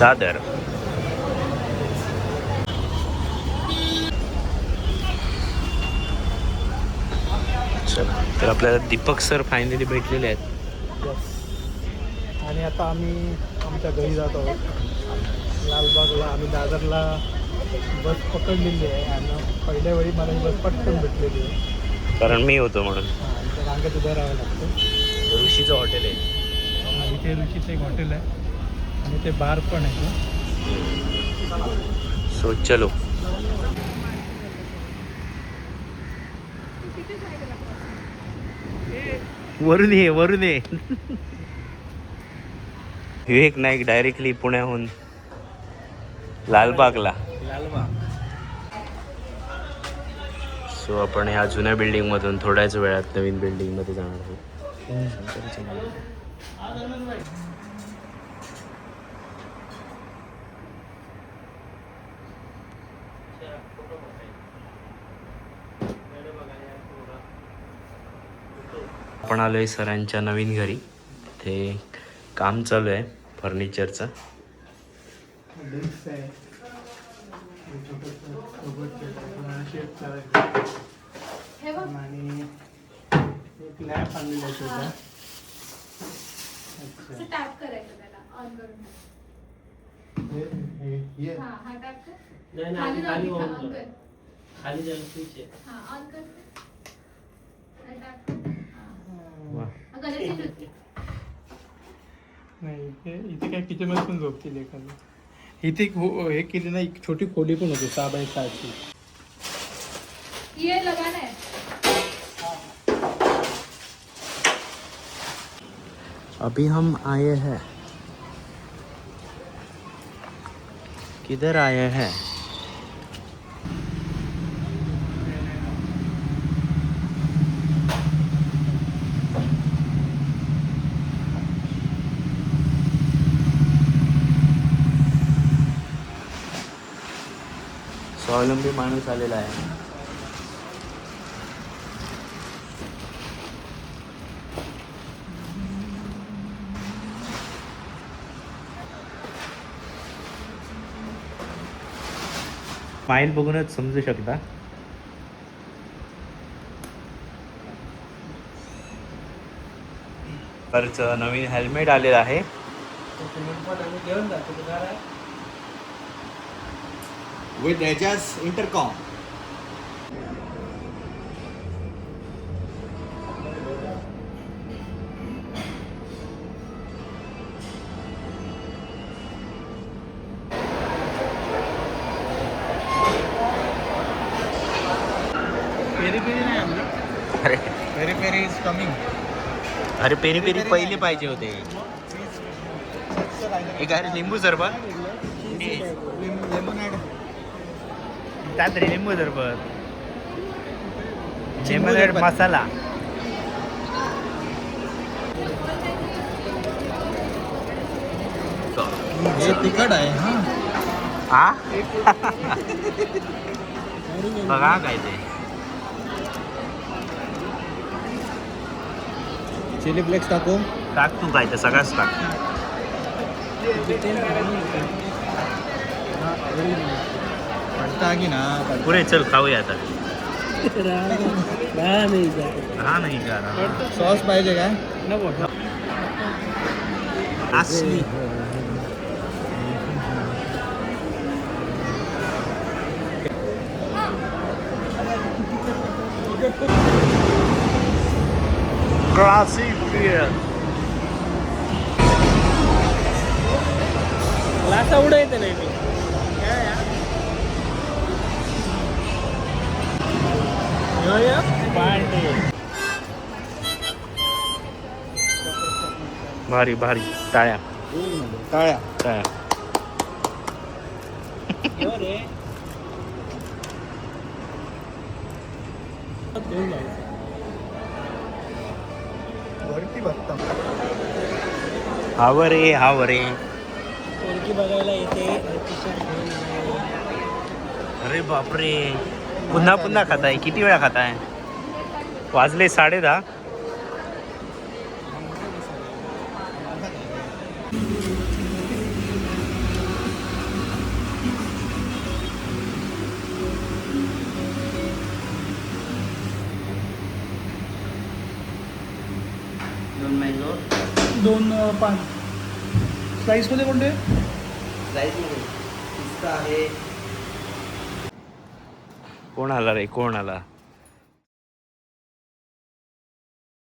दादर. चला, तर आपल्याला दीपक सर फायनली भेटलेले आहेत. आणि आता आम्ही आमच्या घरी जात आहोत. लालबागला आम्ही दादरला बस पकडलेली आहे आणि पहिल्या वेळी मला ही बस पटकन भेटलेली आहे कारण मी होतो म्हणून. इथे रांगेत उभं राहावं लागतं. ऋषीचं हॉटेल आहे. इथे ऋषीचं एक हॉटेल आहे आणि ते बार पण आहे. सो चलो. वरून ये वरून ये. विवेक नाईक डायरेक्टली पुण्याहून लालबागला. सो आपण ह्या जुन्या बिल्डिंग मधून थोड्याच वेळात नवीन बिल्डिंग मध्ये जाणार आहोत. आपण आलोय सरांच्या नवीन घरी. ते काम चालू आहे फर्निचरचं. आणि एक लॅम्प आणलेला आहे छोटा. असं टॅप करायचं त्याला ऑन करून. हा टॅप कर. खाली ऑन कर. खाली जाऊन स्विच आहे. हा ऑन कर. टॅप कर. नाही इथे काय किचन मध्ये पण झोपतील एखादी. इथे हे केली ना, एक छोटी खोली पण होती 6x6 ची. ये लगाना है. अभी हम आए हैं, किधर आए हैं? स्वावलंबी माणूस आलेला आहे. स्माईल बघूनच समजू शकता. परचं नवीन हेल्मेट आलेलं आहे. with Ajax Intercom. Peri peri नाही आणलं. अरे पेरी पेरी इज कमिंग. अरे पेरी पेरी पहिले पाहिजे होते. एक अरे लिंबू सरबत. Lemonade. त्यात रे लिंबू सरबत. लेमन ॲड मसाला. हे तिखट आहे. हा बघा काय ते. चिली फ्लेक्स टाकू. टाक तू काय ते सगळंच टाक. टाकी ना पुरे चल खाऊया आता. हा नाही का सॉस पाहिजे काय? असली क्लासिक बियर. लासा उडायचं नाही मी. भारी भारी. टाळ्या टाळ्या. टाळ्या. वरती बघता. हावर रे हावर रे. पोरगी बघायला येते. अरे बापरे. पुन्हा पुन्हा खाताय. किती वेळा खाताय? वाजले 10:30. 2 पान स्लाईसमध्ये कोणते? स्लाइसमध्ये पिस्ता आहे. कोण आला रे, कोण आला?